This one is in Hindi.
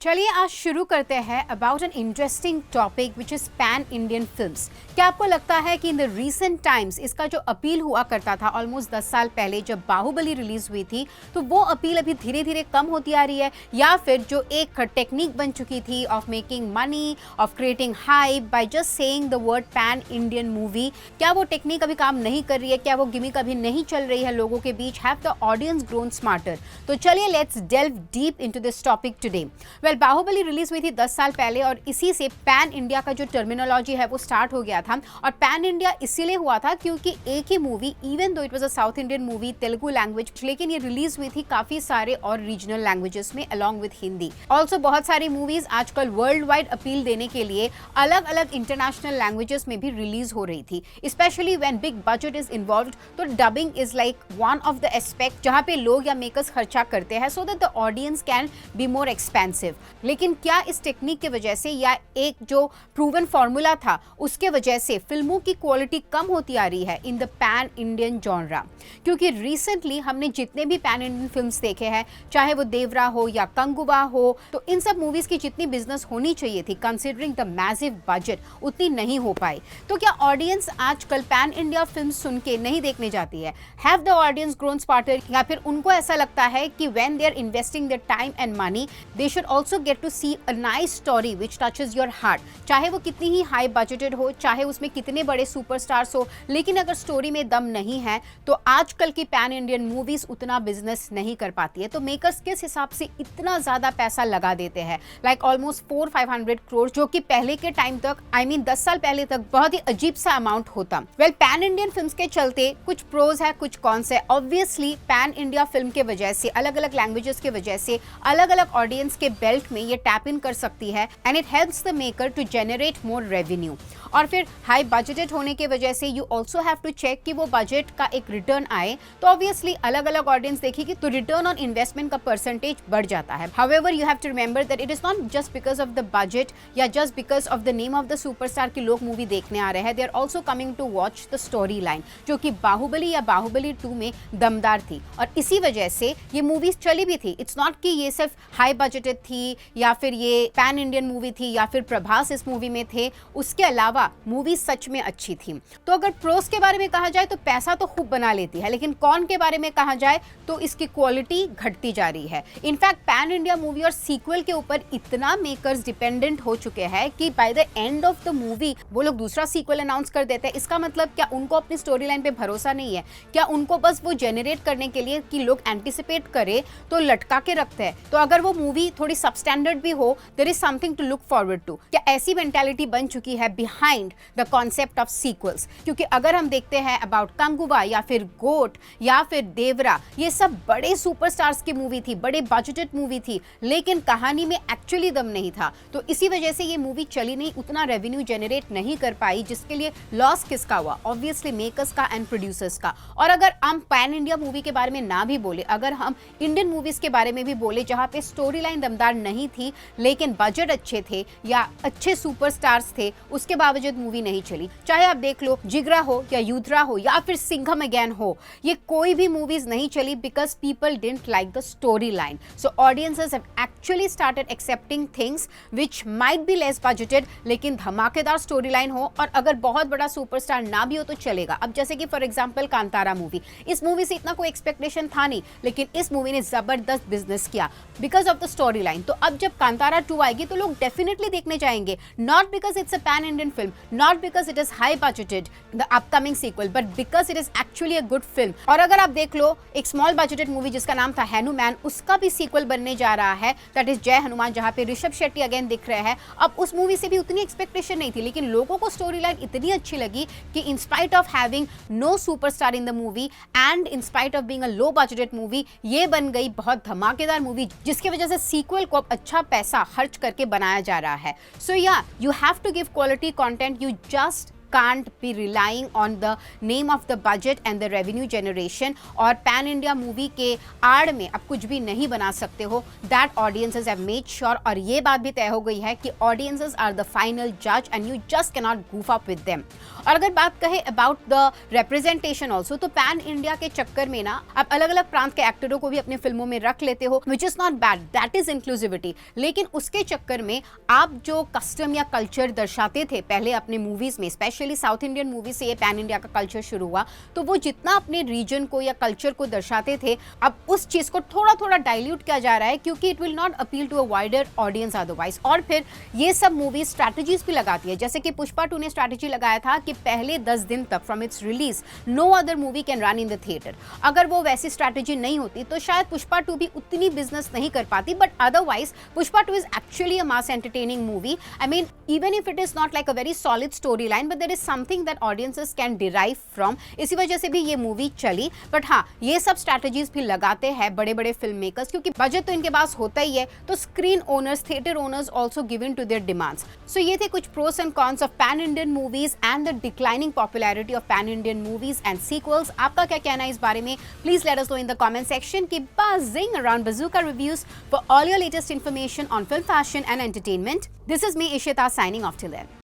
चलिए आज शुरू करते हैं about an interesting topic which is pan Indian films. क्या आपको लगता है कि इन द रीसेंट टाइम्स इसका जो अपील हुआ करता था ऑलमोस्ट 10 साल पहले जब बाहुबली रिलीज हुई थी, तो वो अपील अभी धीरे धीरे कम होती आ रही है, या फिर जो एक टेक्निक बन चुकी थी of making money, of creating hype by just saying the word pan Indian movie, क्या वो टेक्निक अभी काम नहीं कर रही है? क्या वो गिमिक अभी नहीं चल रही है लोगों के बीच? Have the audience grown smarter? तो चलिए let's delve deep into this topic today. Well, Baahubali release हुई थी 10 साल पहले और इसी से पैन इंडिया का जो टर्मिनोलॉजी है वो स्टार्ट हो गया था। और पैन इंडिया इसीलिए हुआ था क्योंकि एक ही movie, even though it was a South Indian movie, Telugu language, लेकिन ये रिलीज हुई थी काफी सारे और रीजनल लैंग्वेजेस में अलॉन्ग विद हिंदी। ऑल्सो बहुत सारी मूवीज आजकल वर्ल्ड वाइड अपील देने के लिए अलग अलग इंटरनेशनल लैंग्वेजेस में भी रिलीज हो रही थी, specially when big budget is involved. तो dubbing is like one of the aspect जहां पे लोग या मेकर्स खर्चा करते हैं so that the audience can be more expensive. लेकिन क्या इस टेक्निक की वजह से या एक जो प्रूवन फॉर्मूला था उसके वजह से फिल्मों की क्वालिटी कम होती आ रही है in the pan Indian genre? क्योंकि रिसेंटली हमने जितने भी पैन इंडियन फिल्म्स देखे हैं, चाहे वो देवरा हो या कंगुवा हो, तो इन सब मूवीज की जितनी बिजनेस होनी चाहिए थी कंसिडरिंग द मैसिव बजट, उतनी नहीं हो पाई। तो क्या ऑडियंस आजकल पैन इंडिया फिल्म सुन के नहीं देखने जाती है? Have the audience grown smarter? या फिर उनको ऐसा लगता है कि when they are investing their time and money they should also get to see a nice story which touches your heart? चाहे वो कितनी ही हाई बजटेड हो, चाहे उसमें कितने बड़े सुपरस्टार्स हो, लेकिन अगर स्टोरी में दम नहीं है तो आजकल की पैन इंडियन मूवीज उतना बिजनेस नहीं कर पाती है। तो मेकर्स किस हिसाब से इतना ज्यादा पैसा लगा देते हैं, लाइक ऑलमोस्ट 400-500 करोड़, जो कि पहले के टाइम तक, आई मीन 10 साल पहले तक बहुत ही अजीब सा अमाउंट होता। वेल, पैन इंडियन फिल्म्स के चलते कुछ प्रोज है, कुछ कॉन्स है। ऑब्वियसली पैन इंडिया फिल्म के वजह से, अलग अलग लैंग्वेजेस के वजह से, अलग अलग ऑडियंस के बेल्ट में ये टैप इन कर सकती है and it helps the maker to generate more revenue. और फिर हाई बजटेड होने की वजह से you also have to check कि वो बजट का एक रिटर्न आए। तो ऑब्वियसली अलग अलग ऑडियंस देखेगी तो रिटर्न ऑन इन्वेस्टमेंट का परसेंटेज बढ़ जाता है। However you have to remember that it is not just because of the budget या just because of the name of the superstar कि लोग मूवी देखने आ रहे हैं। They are also coming to watch the story line, जो कि बाहुबली या बाहुबली 2 में दमदार थी और इसी वजह से ये मूवीज चली भी थी। इट्स नॉट कि ये सिर्फ हाई बजटेड थी या फिर ये पैन इंडियन मूवी थी या फिर प्रभास इस मूवी में थे, उसके अलावा मूवी सच में अच्छी थी। तो अगर प्रोस के बारे में कहा जाए तो पैसा तो खूब बना लेती है, लेकिन कॉन के बारे में कहा जाए तो इसकी क्वालिटी घटती जा रही है। इनफैक्ट पैन इंडिया मूवी और सीक्वल के ऊपर इतना मेकर्स डिपेंडेंट हो चुके हैं कि by the end of the movie वो लोग दूसरा सीक्वल अनाउंस कर देते हैं। इसका मतलब क्या उनको अपनी स्टोरी लाइन पे भरोसा नहीं है? क्या उनको बस वो जनरेट करने के लिए कि लोग एंटिसिपेट करे तो लटका के रखते हैं? तो अगर वो मूवी थोड़ी सबस्टैंडर्ड भी हो, there is something to look forward to. क्या ऐसी मेंटालिटी बन चुकी है behind the concept of sequels? क्योंकि अगर हम देखते हैं अबाउट कंगुवा या फिर गोट या फिर देवरा, ये सब बड़े सुपरस्टार्स की मूवी थी, बड़े बजटेड मूवी थी, लेकिन कहानी में एक्चुअली दम नहीं था। तो इसी वजह से ये मूवी चली नहीं, उतना रेवेन्यू जनरेट नहीं कर पाई, जिसके लिए लॉस किसका हुआ? ऑब्वियसली मेकर्स का एंड प्रोड्यूसर्स का। और अगर हम पैन इंडिया मूवी के बारे में ना भी बोले, अगर हम इंडियन मूवीज के बारे में भी बोले जहां पे स्टोरी लाइन दमदार नहीं थी लेकिन बजट अच्छे थे या अच्छे सुपरस्टार्स थे, उसके बावजूद मूवी नहीं चली। चाहे आप देख लो जिगरा हो या युद्रा हो या फिर सिंघम अगेन हो, ये कोई भी मूवीज नहीं चली because people didn't like the story line. So audiences have actually started accepting things which might be less budgeted लेकिन धमाकेदार स्टोरी लाइन हो, और अगर बहुत बड़ा सुपरस्टार ना भी हो तो चलेगा। अब जैसे कि फॉर एग्जाम्पल कांतारा मूवी, इस मूवी से इतना कोई एक्सपेक्टेशन था नहीं, लेकिन इस मूवी ने जबरदस्त बिजनेस किया because of the story line. तो अब जब कांतारा 2 आएगी तो लोग डेफिनेटली देखने जाएंगे, not because it's a pan Indian film, not because it is high budgeted the upcoming sequel, but because it is actually a good film. और अगर आप देख लो एक स्मॉल बजटेड मूवी जिसका नाम था हनुमान, उसका भी सीक्वल बनने जा रहा है, दैट इज जय हनुमान, जहां पे ऋषभ शेट्टी अगेन दिख रहे हैं। अब उस मूवी से भी उतनी एक्सपेक्टेशन नहीं थी, लेकिन लोगों को स्टोरी लाइन इतनी अच्छी लगी कि in spite of having no superstar in the movie and in spite of being a low budgeted movie, ये बन गई बहुत धमाकेदार मूवी, जिसकी वजह से सीक्वल को अब अच्छा पैसा खर्च करके बनाया जा रहा है। So yeah, you have to give quality content, you just can't be relying on the name of the budget and the revenue generation और पैन इंडिया मूवी के आड़ में अब कुछ भी नहीं बना सकते हो. That audiences have made sure और ये बात भी तय हो गई है कि audiences are the final judge and you just cannot goof up with them. और अगर बात कहें about the representation also तो पैन इंडिया के चक्कर में ना आप अलग अलग प्रांत के एक्टरों को भी अपने फिल्मों में रख लेते हो, which is not bad, that is inclusivity. लेकिन उसके चक्कर में आप जो कस्टम या कल्चर दर्शाते थे पहले अपने मूवीज में, स्पेशली साउथ इंडियन मूवी से ये पैन इंडिया का कल्चर शुरू हुआ, तो वो जितना अपने रीजन को या कल्चर को दर्शाते थे अब उस चीज को थोड़ा थोड़ा डाइल्यूट किया जा रहा है क्योंकि it will not appeal to a wider audience otherwise. और फिर ये सब मूवीज स्ट्रैटेजीज भी लगाती है, जैसे कि पुष्पा 2 ने स्ट्रैटेजी लगाया था कि पहले 10 दिन तक from its release no other movie can run in the theatre. अगर वो वैसी स्ट्रैटेजी नहीं होती तो शायद पुष्पा 2 भी उतनी बिजनेस नहीं कर पाती, but otherwise Pushpa 2 is actually a mass entertaining movie. I mean even if it is not like a very solid story line but there is something that audiences can derive from. इसी वजह से भी ये मूवी चली. बट हाँ, ये सब स्ट्रैटेजीज भी लगाते हैं बड़े बड़े फिल्म मेकर्स क्योंकि बजट तो इनके पास होता ही है, तो screen owners, theatre owners also give in to their demands. So ये थे कुछ pros and cons of pan Indian movies and the declining popularity of pan Indian movies and sequels. आपका क्या कहना है इस बारे में? Please let us know in the comment section. Keep buzzing around Bazooka Reviews for all your latest information on film, fashion and entertainment. This is me, Ishita, signing off till then.